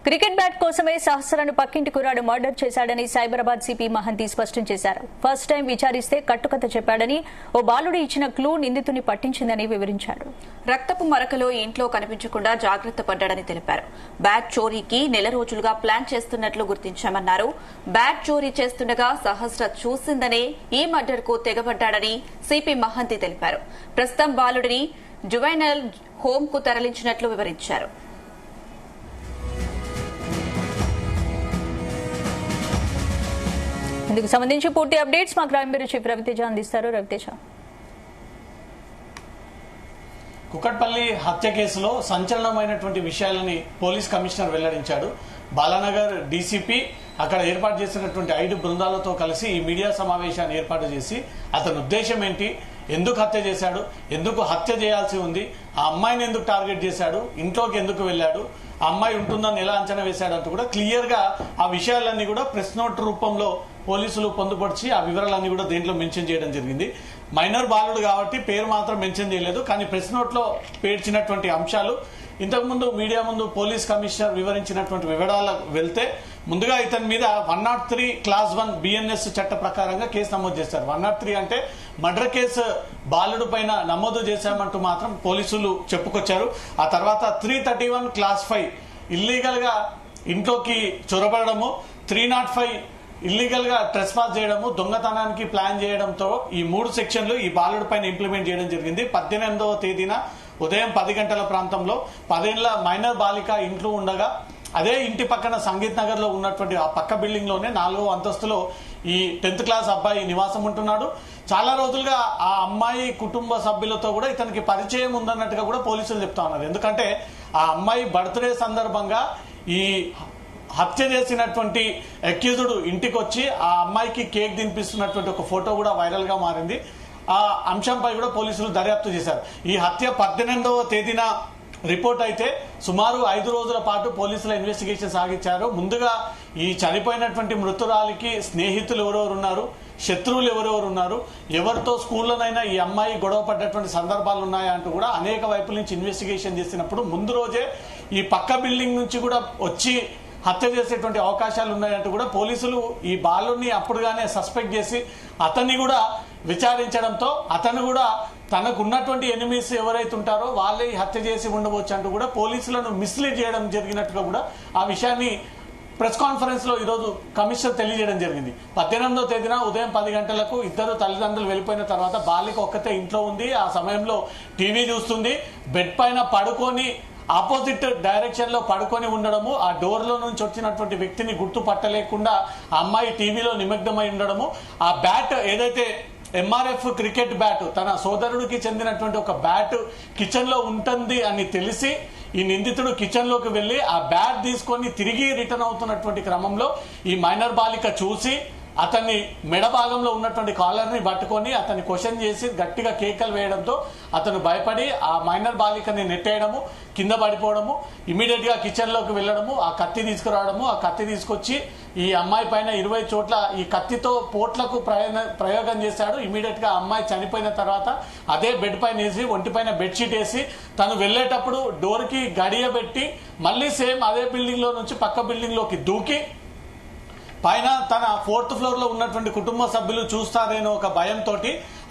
Cricket bat కోసమే సహస్రాను పక్కింటి కుర్రాడు మర్డర్ చేశాడని సైబరాబాద్ సిపి మహంతి స్పష్టం చేశారు. ఫస్ట్ టైం విచారిస్తే కట్టుకథ చెప్పాడని, ఓ బాలుడు ఇచ్చిన క్లూ నిందితుని పట్టించిందని వివరించారు. రక్తపు మరకలో ఇంట్లో కనిపించకుండా జాగ్రత్త పడ్డాడని తెలిపారు. బ్యాట్ చోరీకి నెల రోజులుగా ప్లాన్ చేస్తున్నట్లు గుర్తించామన్నారు. బ్యాట్ చోరీ చేస్తుండగా సహస్ర చూసిందనే ఈ మర్డర్ కు తెగబడ్డాడని సిపి మహంతి తెలిపారు. ప్రస్తుతం బాలుడిని జువైనల్ హోమ్ కు తరలించినట్లు వివరించారు. ఇందుకు సంబంధించి పూర్తి అప్డేట్స్ మా క్రైమ్ బ్యూరో చీఫ్ రవితేజ అందిస్తారు. రవితేజ, కుకట్పల్లి హత్య కేసులో సంచలనమైనటువంటి విషయాలని పోలీస్ కమిషనర్ వెల్లడించాడు. బాలానగర్ డీసీపీ అక్కడ ఏర్పాటు చేసినటువంటి 5 బృందాలతో కలిసి ఈ మీడియా సమావేశాన్ని ఏర్పాటు చేసి అతని ఉద్దేశం ఏంటి, ఎందుకు హత్య చేశాడు, ఎందుకు హత్య చేయాల్సి ఉంది, ఆ అమ్మాయిని ఎందుకు టార్గెట్ చేశాడు, ఇంట్లోకి ఎందుకు వెళ్ళాడు, ఆ అమ్మాయి ఉంటుందని ఎలా అంచనా వేశాడు అంటూ కూడా క్లియర్ గా ఆ విషయాలన్నీ కూడా ప్రెస్ నోట్ రూపంలో పోలీసులు పొందుపరిచి ఆ వివరాలన్నీ కూడా దేంట్లో మెన్షన్ చేయడం జరిగింది. మైనర్ బాలుడు కాబట్టి పేరు మాత్రం మెన్షన్ చేయలేదు, కానీ ప్రెస్ నోట్ లో పేర్చినటువంటి అంశాలు ఇంతకుముందు మీడియా ముందు పోలీస్ కమిషనర్ వివరించినటువంటి వివరాలకు వెళ్తే ముందుగా ఇతని మీద 103 క్లాస్ 1 బిఎన్ఎస్ చట్ట ప్రకారంగా కేసు నమోదు చేశారు. 103 అంటే మర్డర్ కేసు బాలుడు పైన నమోదు చేశామంటూ మాత్రం పోలీసులు చెప్పుకొచ్చారు. ఆ తర్వాత 331 క్లాస్ 5 ఇల్లీగల్ గా ఇంట్లోకి చొరబడము, 305 ఇల్లీగల్ గా ట్రెస్పాస్ చేయడము, దొంగతనానికి ప్లాన్ చేయడంతో ఈ 3 సెక్షన్లు ఈ బాలుడి పైన ఇంప్లిమెంట్ చేయడం జరిగింది. 18వ తేదీన ఉదయం 10 గంటల ప్రాంతంలో 10 ఏళ్ల మైనర్ బాలిక ఇంట్లో ఉండగా అదే ఇంటి పక్కన సంగీత్ నగర్ లో ఉన్నటువంటి ఆ పక్క బిల్డింగ్ లోనే 4వ అంతస్తులో ఈ 10th క్లాస్ అబ్బాయి నివాసం ఉంటున్నాడు. చాలా రోజులుగా ఆ అమ్మాయి కుటుంబ సభ్యులతో కూడా ఇతనికి పరిచయం ఉందన్నట్టుగా కూడా పోలీసులు చెప్తా ఉన్నారు. ఎందుకంటే ఆ అమ్మాయి బర్త్డే సందర్భంగా ఈ హత్య చేసినటువంటి అక్యూజ్డ్ ఇంటికి వచ్చి ఆ అమ్మాయికి కేక్ తినిపిస్తున్నటువంటి ఒక ఫోటో కూడా వైరల్ గా మారింది. ఆ అంశంపై కూడా పోలీసులు దర్యాప్తు చేశారు. ఈ హత్య 18వ తేదీన రిపోర్ట్ అయితే సుమారు 5 రోజుల పాటు పోలీసుల ఇన్వెస్టిగేషన్ సాగించారు. ముందుగా ఈ చనిపోయినటువంటి మృతురాలికి స్నేహితులు ఎవరెవరు ఉన్నారు, శత్రువులు ఎవరెవరు ఉన్నారు, ఎవరితో స్కూల్లోనైనా ఈ అమ్మాయి గొడవ పడ్డటువంటి సందర్భాలు ఉన్నాయా అంటూ కూడా అనేక వైపుల నుంచి ఇన్వెస్టిగేషన్ చేసినప్పుడు ముందు రోజే ఈ పక్క బిల్డింగ్ నుంచి కూడా వచ్చి హత్య చేసేటువంటి అవకాశాలు ఉన్నాయంటూ కూడా పోలీసులు ఈ బాలుని అప్పుడుగానే సస్పెక్ట్ చేసి అతన్ని కూడా విచారించడంతో అతను కూడా తనకున్నటువంటి ఎనిమీస్ ఎవరైతే ఉంటారో వాళ్ళే హత్య చేసి ఉండవచ్చు అంటూ కూడా పోలీసులను మిస్లీడ్ చేయడం జరిగినట్టుగా కూడా ఆ విషయాన్ని ప్రెస్ కాన్ఫరెన్స్ లో ఈరోజు కమిషనర్ తెలియజేయడం జరిగింది. 18వ తేదీన ఉదయం 10 గంటలకు ఇద్దరు తల్లిదండ్రులు వెళ్ళిపోయిన తర్వాత బాలిక ఒక్కతే ఇంట్లో ఉంది. ఆ సమయంలో టీవీ చూస్తుంది. బెడ్ పైన పడుకొని ఆపోజిట్ డైరెక్షన్ లో పడుకొని ఉండడము, ఆ డోర్ లో నుంచి వచ్చినటువంటి వ్యక్తిని గుర్తుపట్టలేకుండా ఆ అమ్మాయి టీవీలో నిమగ్నమై ఉండడము, ఆ బ్యాట్ ఏదైతే ఎంఆర్ఎఫ్ క్రికెట్ బ్యాట్ తన సోదరుడికి చెందినటువంటి ఒక బ్యాట్ కిచెన్ లో ఉంటుంది అని తెలిసి ఈ నిందితుడు కిచెన్ లోకి వెళ్లి ఆ బ్యాట్ తీసుకొని తిరిగి రిటర్న్ అవుతున్నటువంటి క్రమంలో ఈ మైనర్ బాలిక చూసి అతన్ని మెడ భాగంలో ఉన్నటువంటి కాలర్ ని పట్టుకొని అతన్ని క్వశ్చన్ చేసి గట్టిగా కేకలు వేయడంతో అతను భయపడి ఆ మైనర్ బాలికని నెట్టేయడము, కింద పడిపోవడము, ఇమీడియట్ గా కిచెన్ లోకి వెళ్లడము, ఆ కత్తి తీసుకురావడము, ఆ కత్తి తీసుకొచ్చి ఈ అమ్మాయి పైన 20 చోట్ల ఈ కత్తితో పోట్లకు ప్రయోగం చేశాడు. ఇమీడియట్ గా అమ్మాయి చనిపోయిన తర్వాత అదే బెడ్ పైన వేసి ఒంటిపైన బెడ్షీట్ వేసి తను వెళ్లేటప్పుడు డోర్ కి గడియ పెట్టి మళ్లీ సేమ్ అదే బిల్డింగ్ లో నుంచి పక్క బిల్డింగ్ లోకి దూకి పైన తన 4th ఫ్లోర్ లో ఉన్నటువంటి కుటుంబ సభ్యులు చూస్తారేనో ఒక భయంతో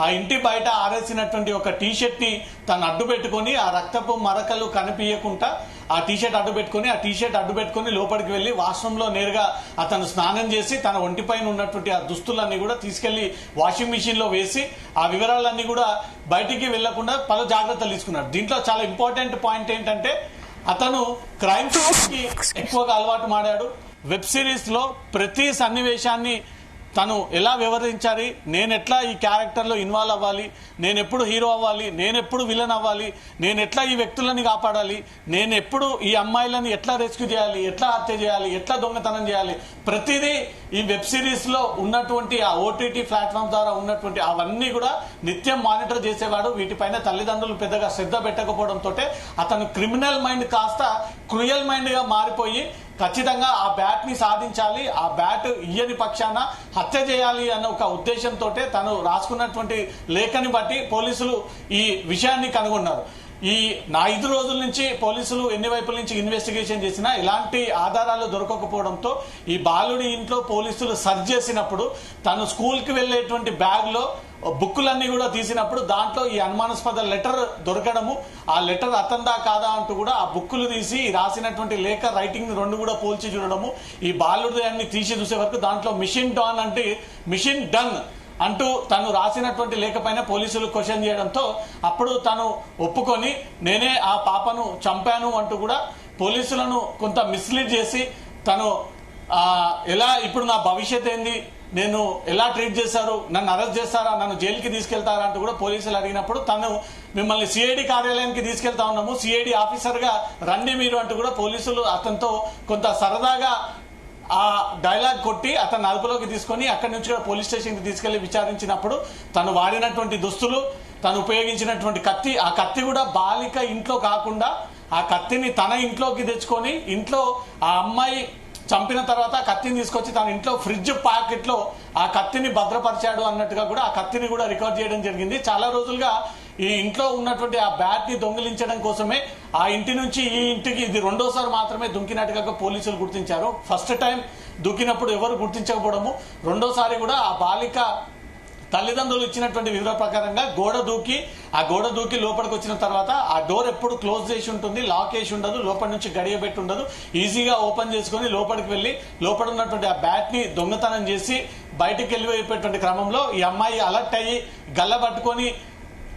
ఆ ఇంటి బయట ఆరేసినటువంటి ఒక టీషర్ట్ ని తను అడ్డు పెట్టుకుని ఆ రక్తపు మరకలు కనిపించకుండా ఆ టీషర్ట్ అడ్డు పెట్టుకుని లోపలికి వెళ్లి వాష్రూమ్ లో నేరుగా అతను స్నానం చేసి తన ఒంటిపైన ఉన్నటువంటి ఆ దుస్తులన్నీ కూడా తీసుకెళ్లి వాషింగ్ మిషన్ లో వేసి ఆ వివరాలన్నీ కూడా బయటికి వెళ్లకుండా పలు జాగ్రత్తలు తీసుకున్నాడు. దీంట్లో చాలా ఇంపార్టెంట్ పాయింట్ ఏంటంటే అతను క్రైమ్ కి ఎక్కువగా అలవాటు మాడాడు. వెబ్ సిరీస్ లో ప్రతి సన్నివేశాన్ని తను ఎలా వివరించాలి, నేనెట్లా ఈ క్యారెక్టర్ లో ఇన్వాల్వ్ అవ్వాలి, నేనెప్పుడు హీరో అవ్వాలి, నేనెప్పుడు విలన్ అవ్వాలి, నేనెట్లా ఈ వ్యక్తులని కాపాడాలి, నేనెప్పుడు ఈ అమ్మాయిలని ఎట్లా రెస్క్యూ చేయాలి, ఎట్లా హత్య చేయాలి, ఎట్లా దొంగతనం చేయాలి, ప్రతిదీ ఈ వెబ్ సిరీస్ లో ఉన్నటువంటి ఆ ఓటీటీ ప్లాట్ఫామ్ ద్వారా ఉన్నటువంటి అవన్నీ కూడా నిత్యం మానిటర్ చేసేవాడు. వీటిపైన తల్లిదండ్రులు పెద్దగా శ్రద్ధ పెట్టకపోవడంతో అతను క్రిమినల్ మైండ్ కాస్త క్రూయల్ మైండ్ గా మారిపోయి ఖచ్చితంగా ఆ బ్యాట్ ని సాధించాలి, ఆ బ్యాట్ ఇయ్యని పక్షాన హత్య చేయాలి అన్న ఒక ఉద్దేశంతో తను రాసుకున్నటువంటి లేఖని బట్టి పోలీసులు ఈ విషయాన్ని కనుగొన్నారు. ఈ 5 రోజుల నుంచి పోలీసులు ఎన్ని వైపుల నుంచి ఇన్వెస్టిగేషన్ చేసినా ఎలాంటి ఆధారాలు దొరకకపోవడంతో ఈ బాలుడి ఇంట్లో పోలీసులు సర్చ్ చేసినప్పుడు తను స్కూల్ కి వెళ్లేటువంటి బ్యాగ్ లో బుక్కులన్నీ కూడా తీసినప్పుడు దాంట్లో ఈ అనుమానాస్పద లెటర్ దొరకడము, ఆ లెటర్ అతందా కాదా అంటూ కూడా ఆ బుక్కులు తీసి రాసినటువంటి లేఖ రైటింగ్ 2 కూడా పోల్చి చూడడము, ఈ బాలుడి అన్ని తీసి చూసే వరకు దాంట్లో మిషన్ డాన్ అంటే మిషన్ డన్ అంటూ తను రాసినటువంటి లేఖ పైన పోలీసులు క్వశ్చన్ చేయడంతో అప్పుడు తను ఒప్పుకొని నేనే ఆ పాపను చంపాను అంటూ కూడా పోలీసులను కొంత మిస్లీడ్ చేసి తను ఎలా ఇప్పుడు నా భవిష్యత్ ఏంది, నేను ఎలా ట్రీట్ చేశారు, నన్ను అరెస్ట్ చేస్తారా, నన్ను జైలుకి తీసుకెళ్తారా అంటూ కూడా పోలీసులు అడిగినప్పుడు తను మిమ్మల్ని సిఐడి కార్యాలయానికి తీసుకెళ్తా ఉన్నాము, సిఐడి ఆఫీసర్ గా రండి మీరు అంటూ కూడా పోలీసులు అతనితో కొంత సరదాగా ఆ డైలాగ్ కొట్టి అతను అదుపులోకి తీసుకొని అక్కడి నుంచి కూడా పోలీస్ స్టేషన్ కి తీసుకెళ్లి విచారించినప్పుడు తను వాడినటువంటి దుస్తులు, తను ఉపయోగించినటువంటి కత్తి, ఆ కత్తి కూడా బాలిక ఇంట్లో కాకుండా ఆ కత్తిని తన ఇంట్లోకి తెచ్చుకొని ఇంట్లో ఆ అమ్మాయి చంపిన తర్వాత ఆ కత్తిని తీసుకొచ్చి తన ఇంట్లో ఫ్రిడ్జ్ ప్యాకెట్ లో ఆ కత్తిని భద్రపరిచాడు అన్నట్టుగా కూడా ఆ కత్తిని కూడా రికార్డ్ చేయడం జరిగింది. చాలా రోజులుగా ఈ ఇంట్లో ఉన్నటువంటి ఆ బ్యాట్ ని దొంగిలించడం కోసమే ఆ ఇంటి నుంచి ఈ ఇంటికి ఇది 2వ సారి మాత్రమే దుంకినట్టుగా పోలీసులు గుర్తించారు. ఫస్ట్ టైం దుంకినప్పుడు ఎవరు గుర్తించకపోవడము, 2వ సారి కూడా ఆ బాలిక తల్లిదండ్రులు ఇచ్చినటువంటి వివరాల ప్రకారంగా గోడ దూకి లోపలికి వచ్చిన తర్వాత ఆ డోర్ ఎప్పుడు క్లోజ్ చేసి ఉంటుంది, లాక్ చేసి ఉండదు, లోపల నుంచి గడియబెట్టి ఉండదు, ఈజీగా ఓపెన్ చేసుకుని లోపలికి వెళ్లి లోపల ఉన్నటువంటి ఆ బ్యాట్ ని దొంగతనం చేసి బయటికి వెళ్ళిపోయేటువంటి క్రమంలో ఈ అమ్మాయి అలర్ట్ అయ్యి గల్ల పట్టుకొని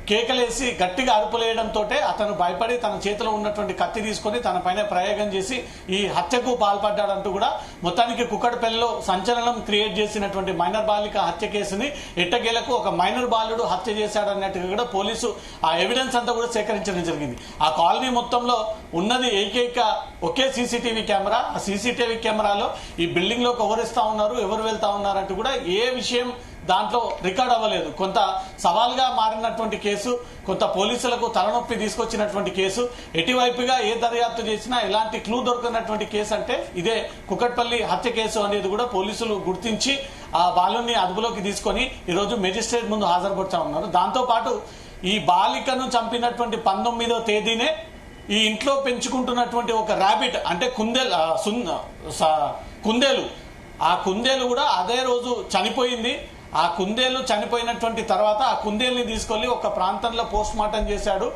కేకలేసి గట్టిగా అరుపులేయడంతో అతను భయపడి తన చేతిలో ఉన్నటువంటి కత్తి తీసుకొని తన పైన ప్రయోగం చేసి ఈ హత్యకు పాల్పడ్డాడంటూ కూడా మొత్తానికి కుక్కడపల్లిలో సంచలనం క్రియేట్ చేసినటువంటి మైనర్ బాలిక హత్య కేసుని ఎట్టకేలకు ఒక మైనర్ బాలుడు హత్య చేశాడన్నట్టుగా కూడా పోలీసు ఆ ఎవిడెన్స్ అంతా కూడా సేకరించడం జరిగింది. ఆ కాలనీ మొత్తంలో ఉన్నది ఏకైక ఒకే సీసీటీవీ కెమెరా. ఆ సీసీటీవీ కెమెరాలో ఈ బిల్డింగ్ లోకి ఎవరు ఇస్తా ఉన్నారు, ఎవరు వెళ్తా ఉన్నారంటూ కూడా ఏ విషయం దాంట్లో రికార్డ్ అవ్వలేదు. కొంత సవాల్గా మారినటువంటి కేసు, కొంత పోలీసులకు తలనొప్పి తీసుకొచ్చినటువంటి కేసు, ఎటువైపుగా ఏ దర్యాప్తు చేసినా ఎలాంటి క్లూ దొరకనటువంటి కేసు అంటే ఇదే కుకట్పల్లి హత్య కేసు అనేది కూడా పోలీసులు గుర్తించి ఆ బాలుని అదుపులోకి తీసుకొని ఈరోజు మెజిస్ట్రేట్ ముందు హాజరుపరుచా ఉన్నారు. దాంతో పాటు ఈ బాలికను చంపినటువంటి 19వ తేదీనే ఈ ఇంట్లో పెంచుకుంటున్నటువంటి ఒక ర్యాబిట్ అంటే కుందేలు, ఆ కుందేలు కూడా అదే రోజు చనిపోయింది. ఆ కుందేలు చనిపోయినటువంటి తర్వాత ఆ కుందేలుని తీసుకెళ్లి ఒక ప్రాంతంలో పోస్ట్ మార్టం చేశాడు.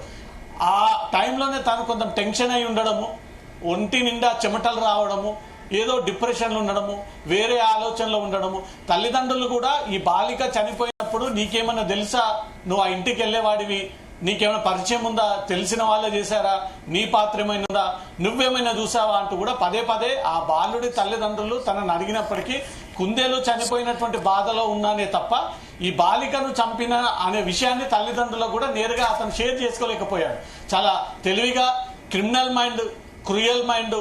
ఆ టైంలోనే తను కొంచెం టెన్షన్ అయి ఉండడము, ఒంటి నిండా చెమటలు రావడము, ఏదో డిప్రెషన్లో ఉండడము, వేరే ఆలోచనలో ఉండడము. తల్లిదండ్రులు కూడా ఈ బాలిక చనిపోయినప్పుడు నీకేమన్నా తెలుసా, నువ్వు ఆ ఇంటికి వెళ్లేవాడివి, నీకేమైనా పరిచయం ఉందా, తెలిసిన వాళ్ళే చేశారా, నీ పాత్ర ఏమైనా, నువ్వేమైనా చూసావా అంటూ కూడా పదే పదే ఆ బాలుడి తల్లిదండ్రులు తనను అడిగినప్పటికీ కుందేలు చనిపోయినటువంటి బాధలో ఉన్నానే తప్ప ఈ బాలికను చంపిన అనే విషయాన్ని తల్లిదండ్రులకు కూడా నేరుగా అతను షేర్ చేసుకోలేకపోయాడు. చాలా తెలివిగా క్రిమినల్ మైండ్, క్రూయల్ మైండ్,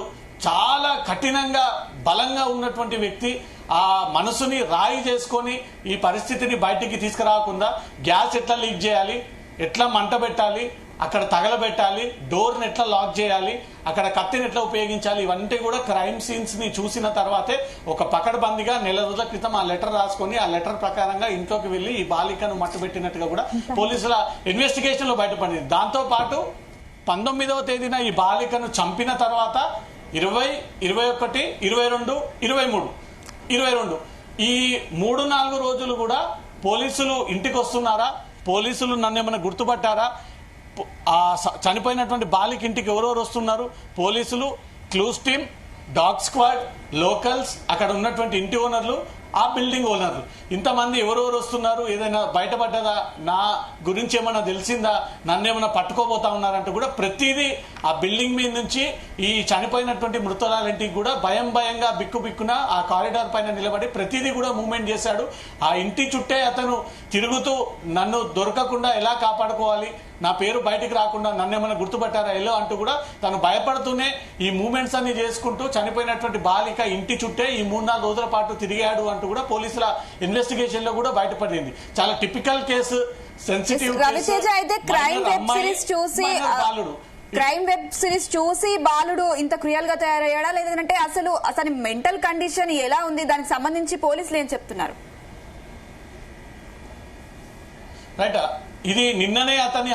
చాలా కఠినంగా బలంగా ఉన్నటువంటి వ్యక్తి ఆ మనసుని రాయి చేసుకొని ఈ పరిస్థితిని బయటికి తీసుకురాకుండా గ్యాస్ ఎట్లా లీక్ చేయాలి, ఎట్లా మంట పెట్టాలి, అక్కడ తగలబెట్టాలి, డోర్ని ఎట్లా లాక్ చేయాలి, అక్కడ కత్తిని ఎట్లా ఉపయోగించాలి, ఇవన్నీ కూడా క్రైమ్ సీన్స్ ని చూసిన తర్వాతే ఒక పకడ్బందీగా 1 రోజుల క్రితం ఆ లెటర్ రాసుకొని ఆ లెటర్ ప్రకారంగా ఇంట్లోకి వెళ్లి ఈ బాలికను మట్టుబెట్టినట్టుగా కూడా పోలీసుల ఇన్వెస్టిగేషన్ లో బయటపడింది. దాంతో పాటు 19వ తేదీన ఈ బాలికను చంపిన తర్వాత 20, 21, 22, 23 ఈ 3-4 రోజులు కూడా పోలీసులు ఇంటికి వస్తున్నారా, పోలీసులు నన్ను ఏమైనా గుర్తుపట్టారా, ఆ చనిపోయినటువంటి బాలిక ఇంటికి ఎవరెవరు వస్తున్నారు, పోలీసులు, clues team, dog squad, locals, అక్కడ ఉన్నటువంటి ఇంటి ఓనర్లు, ఆ బిల్డింగ్ ఓనర్లు, ఇంతమంది ఎవరెవరు వస్తున్నారు, ఏదైనా బయటపడ్డదా, నా గురించి ఏమైనా తెలిసిందా, నన్ను ఏమైనా పట్టుకోబోతా ఉన్నారంటూ కూడా ప్రతిదీ ఆ బిల్డింగ్ మీద నుంచి ఈ చనిపోయినటువంటి మృతురాలింటికి కూడా భయంగా బిక్కున ఆ కారిడార్ పైన నిలబడి ప్రతిదీ కూడా మూవ్మెంట్ చేశాడు. ఆ ఇంటి చుట్టే అతను తిరుగుతూ నన్ను దొరకకుండా ఎలా కాపాడుకోవాలి, నా పేరు బయటికి రాకుండా నన్ను ఏమైనా గుర్తుపట్టారా ఎలా అంటూ కూడా తను భయపడుతూనే ఈ మూవ్మెంట్స్ అన్ని చేసుకుంటూ చనిపోయినటువంటి బాలిక ఇంటి చుట్టే ఈ 3-4 రోజుల పాటు తిరిగాడు అంటూ కూడా పోలీసుల ఇన్వెస్టిగేషన్ లో కూడా బయటపడింది. చాలా టిపికల్ కేసు, సెన్సిటివ్ రవితేజ అయితే క్రైమ్ వెబ్ సిరీస్ చూసి బాలుడు ఇంత క్రియల్ గా తయారయ్యాడా, లేదంటే అసలు మెంటల్ కండిషన్ ఎలా ఉంది, దానికి సంబంధించి పోలీసులు ఏం చెప్తున్నారు? రైట్, ఇది నిన్ననే అతన్ని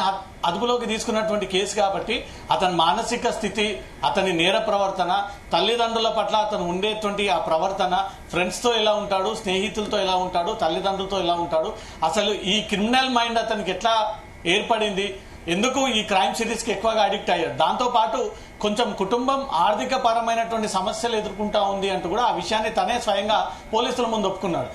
అదుపులోకి తీసుకున్నటువంటి కేసు కాబట్టి అతని మానసిక స్థితి, అతని నేర ప్రవర్తన, తల్లిదండ్రుల పట్ల అతను ఉండేటువంటి ఆ ప్రవర్తన, ఫ్రెండ్స్ తో ఎలా ఉంటాడు, స్నేహితులతో ఎలా ఉంటాడు, తల్లిదండ్రులతో ఎలా ఉంటాడు, అసలు ఈ క్రిమినల్ మైండ్ అతనికి ఎట్లా ఏర్పడింది, ఎందుకు ఈ క్రైమ్ సిరీస్ కి ఎక్కువగా అడిక్ట్ అయ్యాడు, దాంతో పాటు కొంచెం కుటుంబం ఆర్థిక పరమైనటువంటి సమస్యలు ఎదుర్కొంటా ఉంది అంటూ కూడా ఆ విషయాన్ని తనే స్వయంగా పోలీసుల ముందు ఒప్పుకున్నాడు.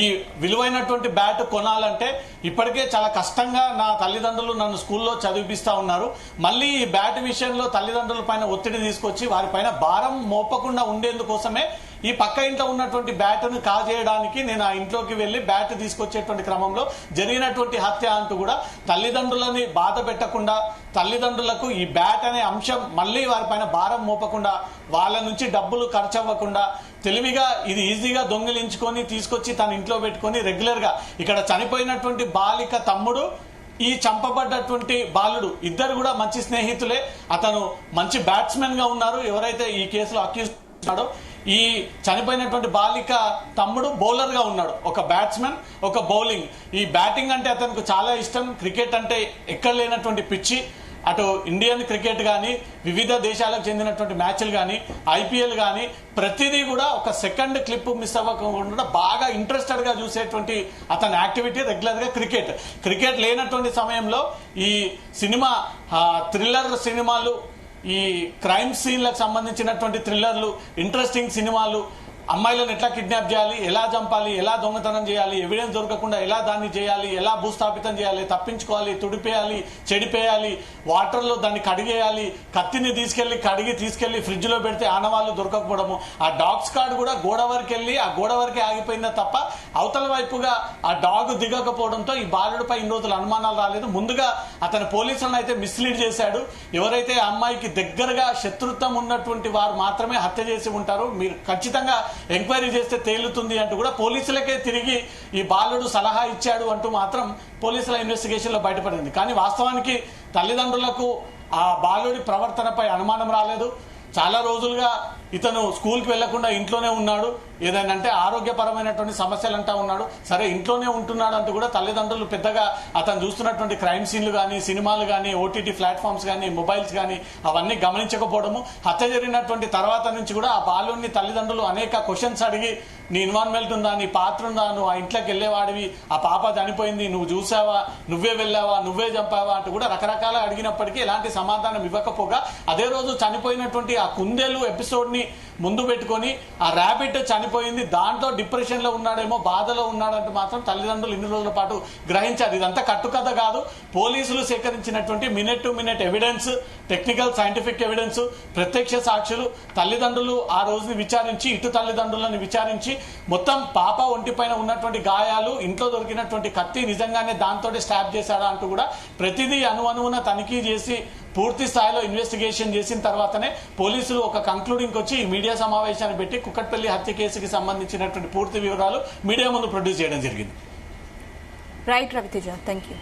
ఈ విలువైనటువంటి బ్యాట్ కొనాలంటే ఇప్పటికే చాలా కష్టంగా నా తల్లిదండ్రులు నన్ను స్కూల్లో చదివిపిస్తా ఉన్నారు, మళ్ళీ ఈ బ్యాట్ విషయంలో తల్లిదండ్రుల పైన ఒత్తిడి తీసుకొచ్చి వారిపైన భారం మోపకుండా ఉండేందుకోసమే ఈ పక్క ఇంట్లో ఉన్నటువంటి బ్యాట్ను కాజేయడానికి నేను ఆ ఇంట్లోకి వెళ్లి బ్యాట్ తీసుకొచ్చేటువంటి క్రమంలో జరిగినటువంటి హత్య అంటూ కూడా తల్లిదండ్రులని బాధ పెట్టకుండా, తల్లిదండ్రులకు ఈ బ్యాట్ అనే అంశం మళ్ళీ వారిపైన భారం మోపకుండా, వాళ్ళ నుంచి డబ్బులు ఖర్చు అవ్వకుండా తెలివిగా ఇది ఈజీగా దొంగిలించుకొని తీసుకొచ్చి తన ఇంట్లో పెట్టుకొని రెగ్యులర్ గా ఇక్కడ చనిపోయినటువంటి బాలిక తమ్ముడు, ఈ చంపబడ్డటువంటి బాలుడు ఇద్దరు కూడా మంచి స్నేహితులే. అతను మంచి బ్యాట్స్మెన్ గా ఉన్నారు. ఎవరైతే ఈ కేసులో అక్యూజ్ ఉన్నాడో ఈ చనిపోయినటువంటి బాలిక తమ్ముడు బౌలర్ గా ఉన్నాడు, ఒక బ్యాట్స్మెన్, ఒక బౌలింగ్. ఈ బ్యాటింగ్ అంటే అతనికి చాలా ఇష్టం. క్రికెట్ అంటే ఎక్కడ లేనటువంటి పిచ్చి. అటు ఇండియన్ క్రికెట్ కానీ, వివిధ దేశాలకు చెందినటువంటి మ్యాచ్లు కానీ, ఐపీఎల్ కానీ ప్రతిదీ కూడా ఒక సెకండ్ క్లిప్ మిస్ అవ్వకుండా బాగా ఇంట్రెస్టెడ్ గా చూసేటువంటి అతని యాక్టివిటీ రెగ్యులర్ గా క్రికెట్. క్రికెట్ లేనటువంటి సమయంలో ఈ సినిమా థ్రిల్లర్ సినిమాలు, ఈ క్రైమ్ సీన్లకు సంబంధించినటువంటి థ్రిల్లర్లు, ఇంట్రెస్టింగ్ సినిమాలు, అమ్మాయిలను ఎట్లా కిడ్నాప్ చేయాలి, ఎలా చంపాలి, ఎలా దొంగతనం చేయాలి, ఎవిడెన్స్ దొరకకుండా ఎలా దాన్ని చేయాలి, ఎలా భూస్థాపితం చేయాలి, తప్పించుకోవాలి, తుడిపేయాలి, చెడిపేయాలి, వాటర్లో దాన్ని కడిగేయాలి, కత్తిని తీసుకెళ్లి ఫ్రిడ్జ్ లో పెడితే ఆనవాళ్లు దొరకకపోవడము, ఆ డాగ్స్ కార్డు కూడా గోడ వరకు వెళ్ళి ఆ గోడ వరకే ఆగిపోయిందా తప్ప అవతల వైపుగా ఆ డాగ్ దిగకపోవడంతో ఈ బాలుడిపై ఇన్ని రోజులు అనుమానాలు రాలేదు. ముందుగా అతని పోలీసులను అయితే మిస్లీడ్ చేశాడు. ఎవరైతే ఆ అమ్మాయికి దగ్గరగా శత్రుత్వం ఉన్నటువంటి వారు మాత్రమే హత్య చేసి ఉంటారు, మీరు ఖచ్చితంగా ఎంక్వైరీ చేస్తే తేలుతుంది అంటూ కూడా పోలీసులకే తిరిగి ఈ బాలుడు సలహా ఇచ్చాడు అంటూ మాత్రం పోలీసుల ఇన్వెస్టిగేషన్ లో బయటపడింది. కానీ వాస్తవానికి తల్లిదండ్రులకు ఆ బాలుడి ప్రవర్తనపై అనుమానం రాలేదు. చాలా రోజులుగా ఇతను స్కూల్కి వెళ్లకుండా ఇంట్లోనే ఉన్నాడు, ఏదైనా అంటే ఆరోగ్యపరమైనటువంటి సమస్యలు అంటా ఉన్నాడు. సరే ఇంట్లోనే ఉంటున్నాడు అంటూ కూడా తల్లిదండ్రులు పెద్దగా అతను చూస్తున్నటువంటి క్రైమ్ సీన్లు కానీ, సినిమాలు కానీ, ఓటీటీ ప్లాట్ఫామ్స్ కానీ, మొబైల్స్ కానీ అవన్నీ గమనించకపోవడము, హత్య జరిగినటువంటి తర్వాత నుంచి కూడా ఆ బాలుడిని తల్లిదండ్రులు అనేక క్వశ్చన్స్ అడిగి నీ ఇన్వాల్వ్మెంట్ ఉందా, నీ పాత్ర ఉందా, నువ్వు ఆ ఇంట్లోకి వెళ్లేవాడివి, ఆ పాప చనిపోయింది, నువ్వు చూసావా, నువ్వే వెళ్ళావా, నువ్వే చంపావా అంటూ కూడా రకరకాల అడిగినప్పటికీ ఎలాంటి సమాధానం ఇవ్వకపోగా అదే రోజు చనిపోయినటువంటి ఆ కుందేలు ఎపిసోడ్ ని ముందు పెట్టుకొని ఆ ర్యాబిట్ చనిపోయింది, దాంట్లో డిప్రెషన్ లో ఉన్నాడేమో, బాధలో ఉన్నాడంటే మాత్రం తల్లిదండ్రులు ఇన్ని రోజుల పాటు గ్రహించారు. ఇదంతా కట్టుకథ కాదు. పోలీసులు సేకరించినటువంటి minute to minute evidence, technical scientific evidence, ప్రత్యక్ష సాక్షులు, తల్లిదండ్రులు ఆ రోజుని విచారించి, ఇటు తల్లిదండ్రులను విచారించి మొత్తం పాప ఒంటిపైన ఉన్నటువంటి గాయాలు, ఇంట్లో దొరికినటువంటి కత్తి నిజంగానే దాంతో స్టాబ్ చేశాడా అంటూ కూడా ప్రతిదీ అణువణువున తనిఖీ చేసి పూర్తి స్థాయిలో ఇన్వెస్టిగేషన్ చేసిన తర్వాతనే పోలీసులు ఒక కంక్లూడింగ్ వచ్చి ఈ మీడియా సమావేశాన్ని పెట్టి కుక్కట్పల్లి హత్య కేసుకి సంబంధించినటువంటి పూర్తి వివరాలు మీడియా ముందు ప్రొడ్యూస్ చేయడం జరిగింది. Right Ravi Teja, thank you.